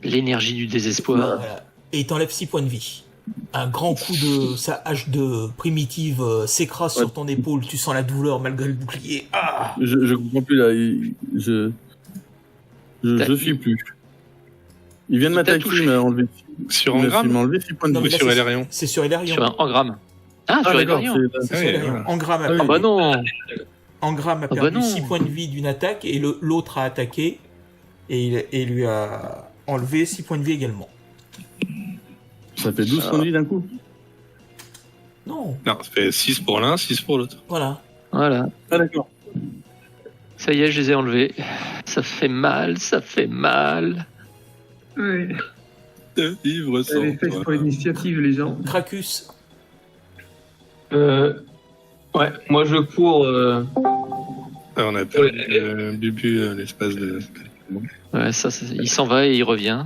L'énergie du désespoir. Voilà. Et il t'enlève 6 points de vie. Un grand coup de sa hache de primitive s'écrase sur ton épaule. Tu sens la douleur malgré le bouclier. Ah, Je comprends plus là. Je suis plus. Il vient de m'attaquer, il m'a enlevé. Sur Il Engram m'a enlevé 6 points de Non, mais vie. là, sur Elarion. c'est sur Elarion. Sur un engramme. Ah, sur d'accord. Elarion. C'est Ah sur oui, Elarion. voilà. Engram a Ah oui. Ah bah non. Engram a bah perdu non. 6 points de vie d'une attaque et l'autre a attaqué et lui a enlevé 6 points de vie également. Ça fait 12 points de vie d'un coup. Non, Non, ça fait 6 pour l'un, 6 pour l'autre. voilà. Voilà. Ah d'accord. Ça y est, je les ai enlevés. Ça fait mal, ça fait mal. Ouais. De vivre sans Allez, faites toi. pour l'initiative, les gens. Cracus, Ouais, moi je cours. Ah, on a perdu Bubu l'espace de... Ouais, il s'en va et il revient.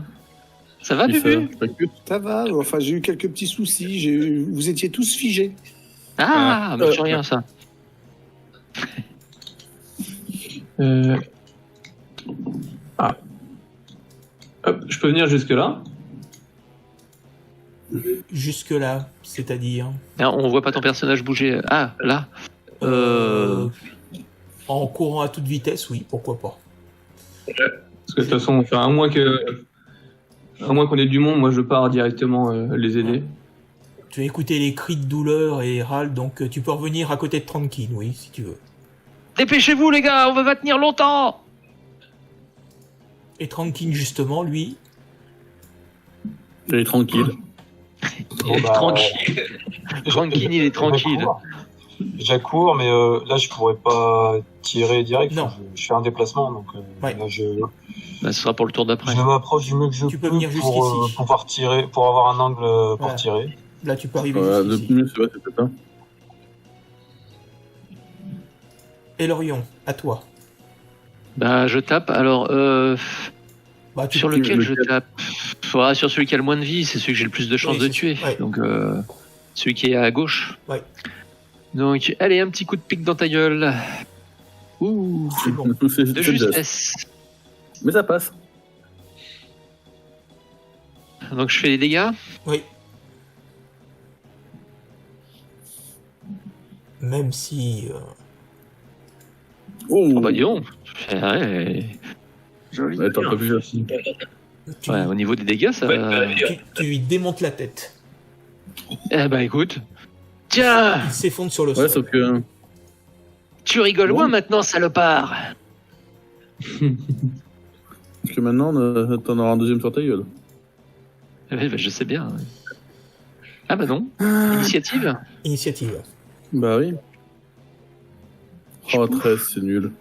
Ça va, Bubu? Ça va, enfin j'ai eu quelques petits soucis, vous étiez tous figés. Ah, mais je rien, ça. Hop, je peux venir jusque là. jusque-là, c'est-à-dire Ah, on voit pas ton personnage bouger. Ah, là. en courant à toute vitesse, oui, pourquoi pas. Parce que de toute façon, enfin, à moins qu'on ait du monde, moi je pars directement les aider. Tu as écouté les cris de douleur et râles, donc tu peux revenir à côté de Tranquille, oui, si tu veux. Dépêchez-vous, les gars, on va pas tenir longtemps. Et Tranquille, justement, lui, Il est tranquille. Tranquille. Tranquille, il est tranquille. J'accours, mais là je pourrais pas tirer direct. Non. Je fais un déplacement, donc Ouais. là, je Bah, ce sera pour le tour d'après. je m'approche du mieux que je Tu peux peux venir pour jusqu'ici. pouvoir tirer, pour avoir un angle pour Voilà. tirer. là, tu peux arriver Le jusqu'ici. mieux, c'est vrai, c'est peut-être ça. Et Lorion, à toi. Bah, je tape. Alors, Bah, tu sur lequel je lequel tape? Sur celui qui a le moins de vie, c'est celui que j'ai le plus de chances Oui, de c'est tuer. ça. Ouais. Donc, celui qui est à gauche. Ouais. Donc, allez, un petit coup de pique dans ta gueule. Ouh, C'est bon. C'est de justesse. Mais ça passe. Donc, je fais les dégâts. Oui. Même si... Oh, Oh, bah, dis donc. Ouais, Joli. Ouais, t'en peux plus facile. tu, ouais, au niveau des dégâts, ça va. tu lui démontes la tête. Eh bah, écoute. Tiens, Il s'effondre sur le Ouais, sol. sauf que. tu rigoles Bon. moins maintenant, salopard. Parce que maintenant, t'en auras un deuxième sur ta gueule. Ouais, bah, je sais bien. Ah bah non. Initiative. Initiative. Bah oui. Oh, 13, c'est nul.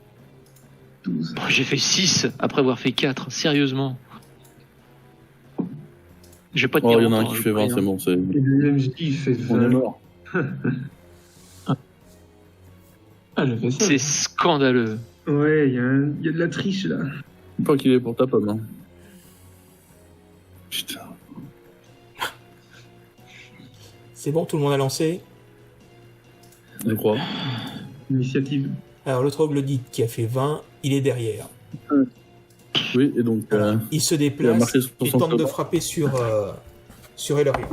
12. Oh, j'ai fait 6 après avoir fait 4. Sérieusement. Je vais pas Oh, tenir il y en a un longtemps, qui je fait 20, préviens. c'est bon. C'est... Et le MJ, il fait On est 20. mort. Ah, j'ai fait ça. C'est scandaleux. Ouais, il y a de la triche là. Pas qu'il est pour ta pomme. Hein. Putain. C'est bon, tout le monde a lancé. Je crois. Initiative. Alors, le troglodyte qui a fait 20, il est derrière. Oui, et donc. Il se Il a déplace marché sur et son tente de combat. frapper sur Elorion.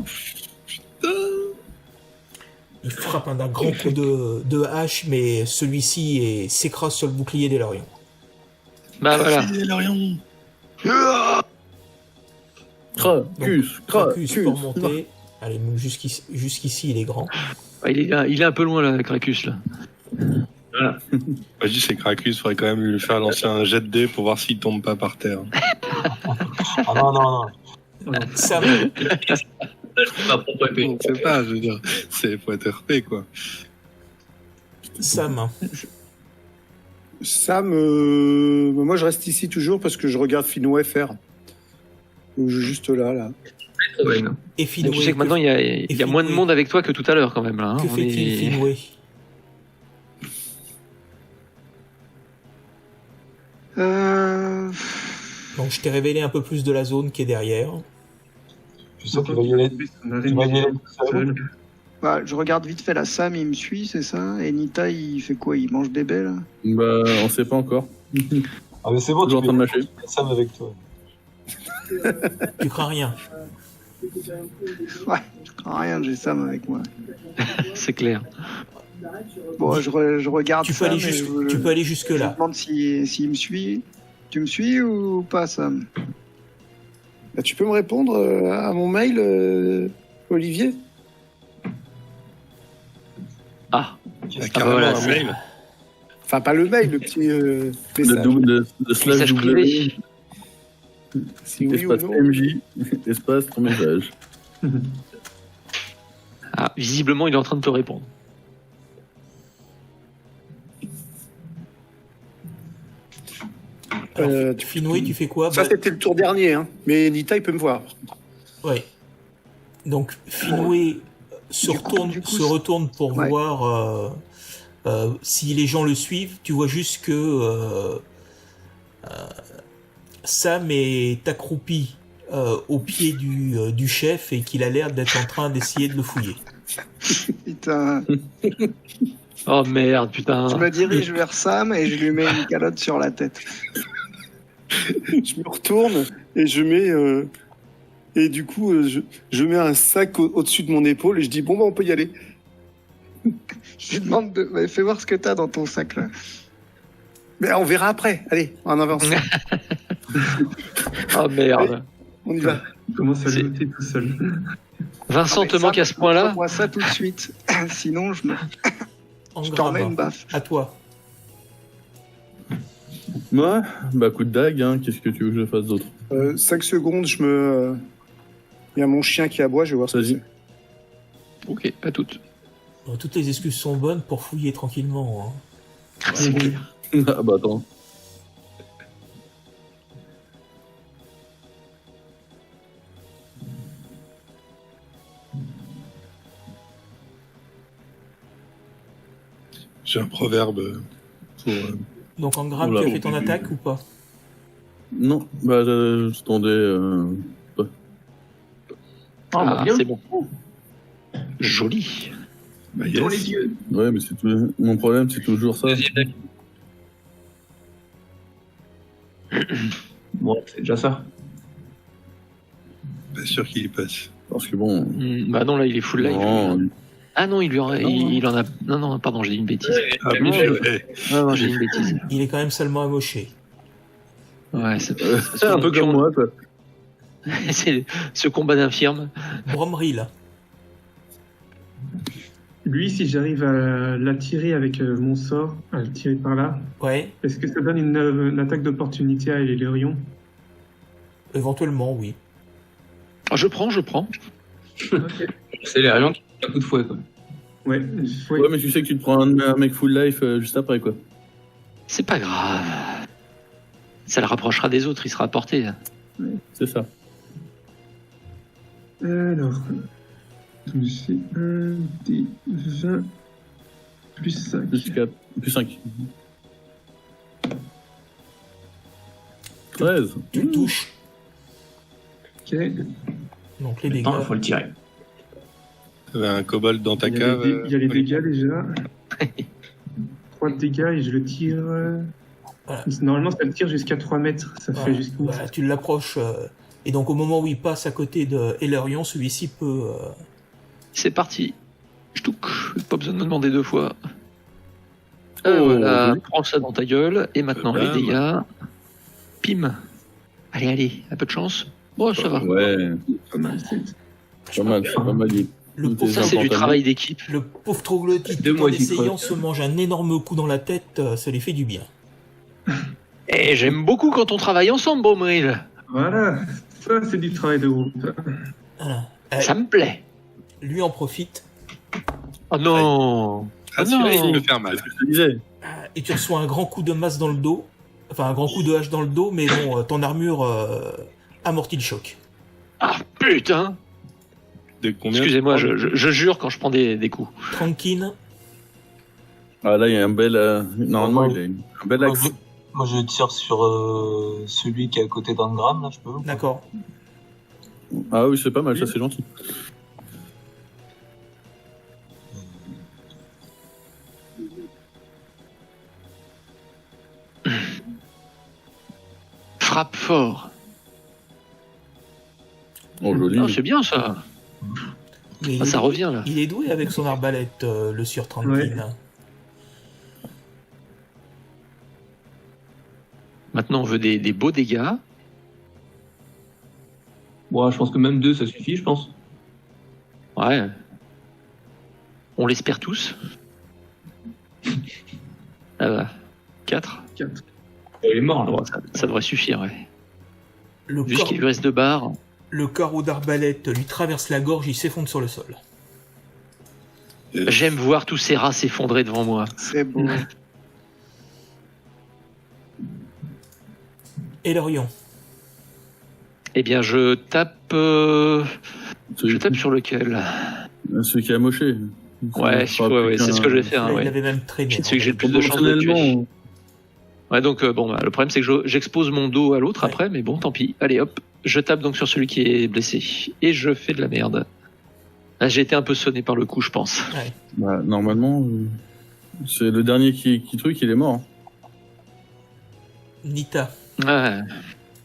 Il frappe d'un grand coup de hache, mais celui-ci s'écrase sur le bouclier d'Elorion. Bah voilà. Cracus, Cracus cracus. pour monter. Allez, même jusqu'ici, il est grand. Ouais, il est un peu loin là, Cracus là. Moi, je dis c'est Cracus, faudrait quand même lui faire lancer un jet de dés pour voir s'il tombe pas par terre. Ah non, non, non. Sam, Ma propre épée. On sait pas, je veux dire, c'est faut être RP quoi. Sam. Sam, moi je reste ici toujours parce que je regarde Finway faire. Ou juste là. Et Finway. Tu sais que maintenant il y a moins de monde avec toi que tout à l'heure quand même là. Hein. Que On fait-il, est- Finway? Donc, je t'ai révélé un peu plus de la zone qui est derrière. Je sais qu'il va y aller. On a Il va y aller seul. Bah, je regarde vite fait la Sam, il me suit, c'est ça? Et Nita, il fait quoi? Il mange des baies, là? Bah, on sait pas encore. Ah mais c'est bon, Toujours en train de mâcher. Sam avec toi. Tu crains rien. Ouais, je crains rien, j'ai Sam avec moi. C'est clair. Bon, je regarde Tu peux Sam aller, et tu peux aller jusque je là. me demande s'il me suit. Tu me suis ou pas, Sam? Bah, tu peux me répondre à mon mail, Olivier? Ah, Il y a carrément voilà, un c'est- mail. Enfin, pas le mail, le petit Le message. double de slash Message privé. Si oui ou espace non. MJ, espace ton message. Ah, visiblement, il est en train de te répondre. Alors, Tu- Finwë, tu fais quoi? Ça, Bah, c'était le tour dernier, hein. Mais Nita, il peut me voir. ouais. Donc, Finwë se retourne pour Ouais. voir si les gens le suivent. Tu vois juste que Sam est accroupi au pied du chef et qu'il a l'air d'être en train d'essayer de le fouiller. Putain. Oh merde, putain. Je me dirige vers Sam et je lui mets une calotte sur la tête. Je me retourne et je mets... et du coup, je mets un sac au-dessus de mon épaule et je dis, bon, bah, on peut y aller. Je lui demande de... Ouais, fais voir ce que t'as dans ton sac, là. Mais on verra après. Allez, en avance. Oh merde. On y va. Il commence à C'est- le noter tout seul. Vincent te manque à ce point-là. Moi ça tout de suite. Sinon, je t'en mets une Engrave. baffe. À toi. Moi, bah coup de dague, hein. Qu'est-ce que tu veux que je fasse d'autre? 5 secondes, je me... Il y a mon chien qui aboie, je vais voir ce que Vas-y. c'est. Ok, à toutes. Bon, toutes les excuses sont bonnes pour fouiller tranquillement. Hein. C'est clair. Ah bah attends. J'ai un proverbe pour. Donc, Engram, Oula, tu as fait ton attaque ou pas? Non, bah j'attendais. Ah, c'est bon. Joli. Bah, Dans yes. les yeux. Ouais, mais c'est tout... mon problème, c'est toujours ça. Bon, c'est déjà ça. Pas sûr qu'il y passe. Parce que bon. Bah non, là, il est full live. Non, Ah non, il en a. Non, non, pardon, j'ai dit une bêtise. Ah bon, ouais. Non, non, j'ai dit une bêtise. Il est quand même salement amoché. Ouais, c'est c'est un peu comme moi, quoi. C'est ce combat d'infirme. Bromril. Lui, si j'arrive à l'attirer avec mon sort, à le tirer par là, Ouais, est-ce que ça donne une attaque d'opportunité à Elérion? éventuellement, oui. Ah, je prends. C'est les rayons qui font un coup de fouet, quoi. Ouais, Ouais, mais tu sais que tu te prends un mec full life juste après, quoi. C'est pas grave. Ça le rapprochera des autres, il sera à portée. C'est ça. Alors, donc c'est 1 des 20 plus 5. Plus 4, plus 5. 13. Tu le touches. Ok. Donc, les dégâts. Attends, il faut le tirer. T'avais un kobold dans ta Il y a cave. il y a les dégâts déjà. 3 dégâts et je le tire. Voilà. Normalement, ça le tire jusqu'à 3 mètres. Ça fait Voilà. jusqu'où? Voilà, tu l'approches. Et donc, au moment où il passe à côté de Elerion, celui-ci peut. C'est parti. Je touche. Pas besoin de me demander 2 fois. Oh, Voilà, joli. prends ça dans ta gueule. Et maintenant, les Bam. dégâts. Pim. Allez, un peu de chance. Bon, ça va. Ouais, Pas mal, c'est- pas mal, c'est pas mal. Le Tout pauvre, est Ça, c'est du important. travail d'équipe. le pauvre troglodyte, Deux tout en mois qu'il essayant, creuse. se mange un énorme coup dans la tête. Ça lui fait du bien. Et j'aime beaucoup quand on travaille ensemble, Bromril. Voilà, ça c'est du travail de groupe. Voilà. Ça me plaît. Lui en profite. Oh non. Ah, non. celui-là, il peut faire mal. Je te disais. Et tu reçois un grand coup de masse dans le dos. Enfin, un grand coup de hache dans le dos, mais bon, ton armure amortit le choc. Ah putain. De combien? Excusez-moi, je jure quand je prends des coups. Tranquille. Ah là, il y a un bel. Normalement, il a un bel axe. Moi, je tire sur celui qui est à côté d'Angram, là, je peux. D'accord. Ah oui, c'est pas mal, ça, c'est gentil. Frappe fort. Oh, joli. Ah, c'est bien ça. Mais Ah, ça revient là. il est doué avec son arbalète, le Sieur Tranquille. Ouais. Maintenant, on veut des beaux dégâts. Bon, je pense que même 2, ça suffit, je pense. Ouais. On l'espère tous. Ah bah. 4. 4. Il est mort, là. Ça devrait suffire, ouais. Le, Juste qu'il lui reste 2 barres. le carreau d'arbalète lui traverse la gorge, il s'effondre sur le sol. J'aime voir tous ces rats s'effondrer devant moi. C'est beau. Et Lorion. Eh bien, je tape. Je tape sur lequel? Celui qui a moché. Ouais, Ça fera ouais, plus c'est ce que je vais faire. Là, Ouais. il avait même traîné. C'est celui que j'ai le plus de chance de tuer. Proportionnellement, Ouais, donc bon, bah, le problème c'est que j'expose mon dos à l'autre Ouais. après, mais bon, tant pis. Allez, hop, je tape donc sur celui qui est blessé et je fais de la merde. Ah, j'ai été un peu sonné par le coup, je pense. bah, normalement, c'est le dernier qui truc, il est mort. Nita. Ouais.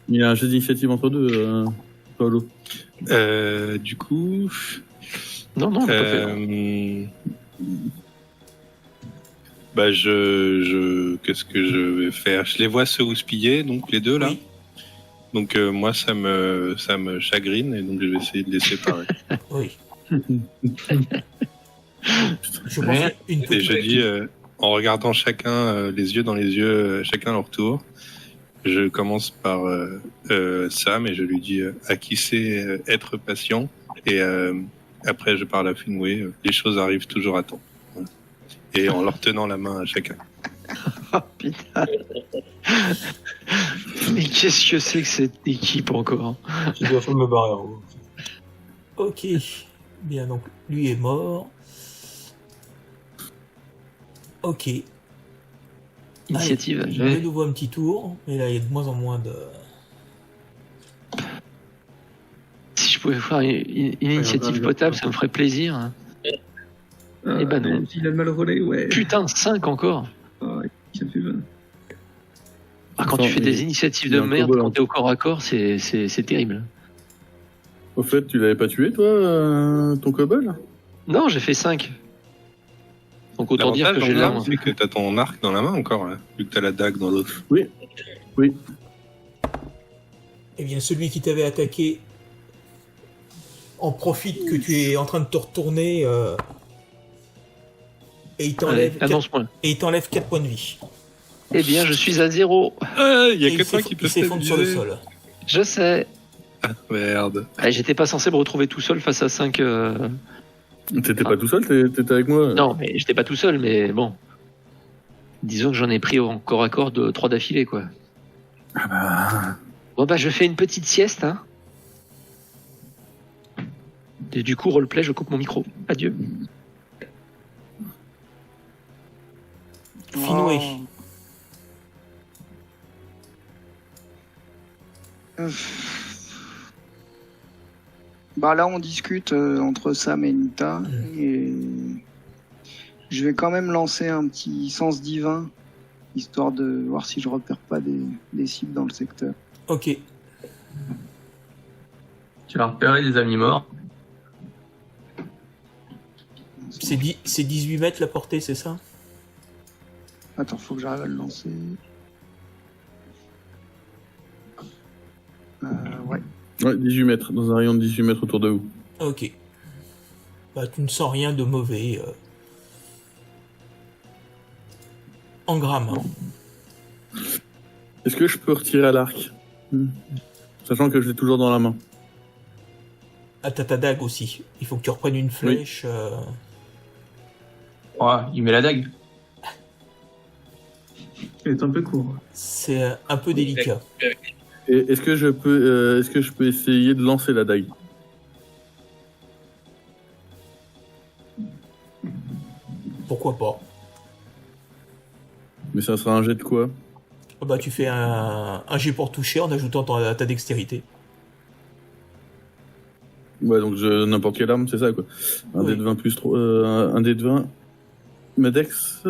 Il y a un jet d'initiative entre deux, Paolo. Du coup, Non, on l'a pas fait. Non. bah qu'est-ce que je vais faire? Je les vois se houspiller, donc les deux là. Oui. Donc moi ça me chagrine et donc je vais essayer de les séparer. Oui. Je pense Ouais. une Et petite... je dis en regardant chacun les yeux dans les yeux, chacun à leur tour. Je commence par Sam et je lui dis à qui sait être patient et après je parle à Finwë. Les choses arrivent toujours à temps. Voilà. Et en leur tenant la main à chacun. Oh putain. Mais qu'est-ce que c'est que cette équipe encore? J'ai bien fait de me barrer. Hein. Ok. Bien, donc, lui est mort. Ok. Initiative. Allez, je vais de nouveau un petit tour, mais là, il y a de moins en moins de... Si je pouvais faire une initiative potable, ça me ferait plaisir. Eh ben non. Il a mal volé, ouais. Putain, 5 encore. Ah, ça fait 20. Ah, quand Attends, tu fais mais des initiatives il y a de un merde, combo, quand là. t'es au corps à corps, c'est terrible. Au fait, tu l'avais pas tué, toi, ton kobold? Non, j'ai fait 5. Donc autant dire que L'avantage j'ai dans l'arme. l'arme, c'est que t'as ton arc dans la main encore, là, vu que t'as la dague dans l'autre. Eh bien, celui qui t'avait attaqué en profite que tu es en train de te retourner et il Allez, t'enlève annonce-moi. 4 points de vie. Eh bien, je suis à 0. Ah, il y a Et que toi qui peux il s'effondre sur le sol. Je sais. Ah, merde. Ah, j'étais pas censé me retrouver tout seul face à 5. T'étais pas tout seul, t'étais avec moi. Non, mais j'étais pas tout seul, mais bon. Disons que j'en ai pris en corps à corps de 3 d'affilée, quoi. Ah bah... Bon, bah, je fais une petite sieste, hein. Et du coup, roleplay, je coupe mon micro. Adieu. Finwë. Euh, Bah là, on discute entre Sam et Nita. Et je vais quand même lancer un petit sens divin, histoire de voir si je repère pas des cibles dans le secteur. Ok. Tu vas repérer des amis morts. C'est 18 mètres la portée, c'est ça? Attends, faut que j'arrive à le lancer. Ouais. Ouais, 18 mètres, dans un rayon de 18 mètres autour de vous. Ok. Bah, tu ne sens rien de mauvais. En grammes. Hein. Est-ce que je peux retirer à l'arc? Sachant que je l'ai toujours dans la main. Ah, t'as ta dague aussi. Il faut que tu reprennes une flèche. Ouais, il met la dague. Il est un peu court. C'est un peu délicat. Et est-ce que je peux essayer de lancer la dague? Pourquoi pas? Mais ça sera un jet de quoi? Ah bah, tu fais un jet pour toucher en ajoutant ta dextérité. Ouais, donc n'importe quelle arme, c'est ça, quoi. Un Oui. dé de 20 plus 3, un dé de 20. Ma dex,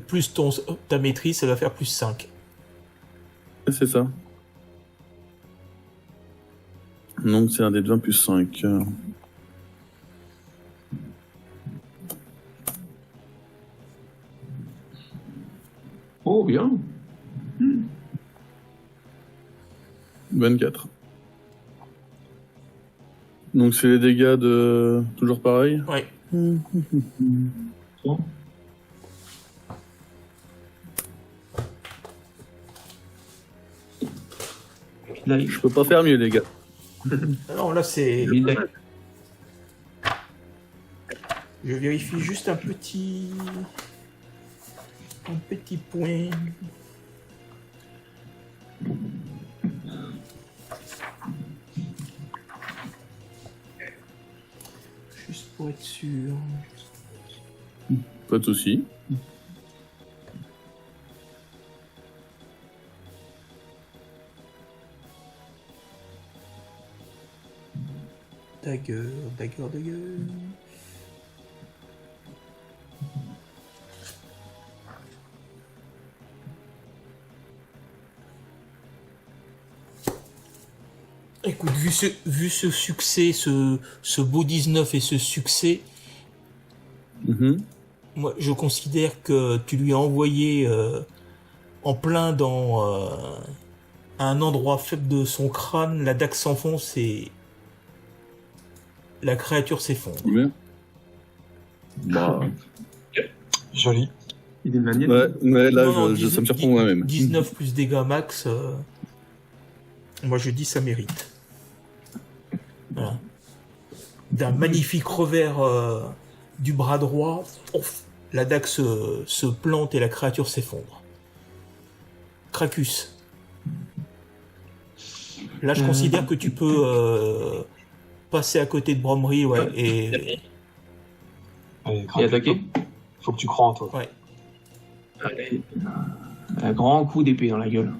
Plus ta maîtrise, ça va faire plus 5. c'est ça. Donc c'est un dé de 20 plus 5. Oh, bien. 24. Donc c'est les dégâts de... Toujours pareil. Ouais. Bon. Là, Je peux pas faire mieux, les gars. Non, là c'est. il est- Je vérifie juste un petit point. Juste pour être sûr. Pas de soucis. Dagger. Écoute, vu ce succès, ce beau 19 et ce succès, Mhm. moi je considère que tu lui as envoyé en plein dans un endroit faible de son crâne, la dague s'enfonce et la créature s'effondre. Bien. Bah, Joli. Il est magnifique. ouais, là, Non, ça me surprend moi-même. 19 plus dégâts max, moi je dis ça mérite. Voilà. D'un magnifique revers du bras droit, ouf, la dague se plante et la créature s'effondre. Cracus. Là, je considère que tu peux passer à côté de Bromry, ouais, et Allez, Et attaquer. Faut que tu crois en toi. ouais. Un grand coup d'épée dans la gueule.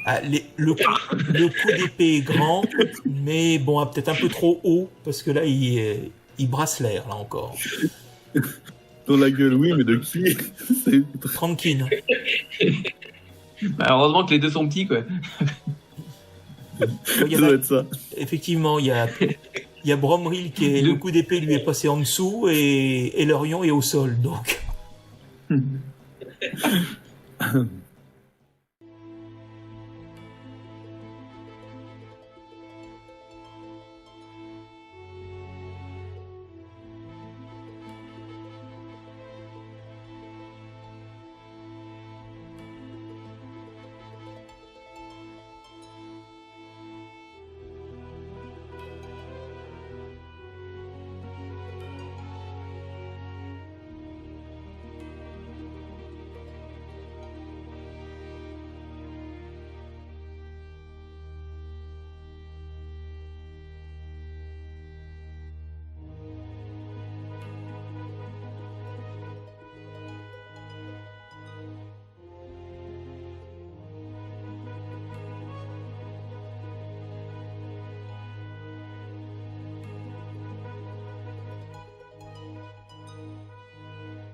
Ah, le coup d'épée est grand, mais bon, peut-être un peu trop haut, parce que là, il brasse l'air, là encore. Dans la gueule, oui, mais de qui? C'est- Tranquille. Bah, heureusement que les deux sont petits, quoi. Il y Ça a- doit être ça. effectivement, il y a Bromril qui est, le coup d'épée lui est passé en dessous, et Lorion est au sol, donc.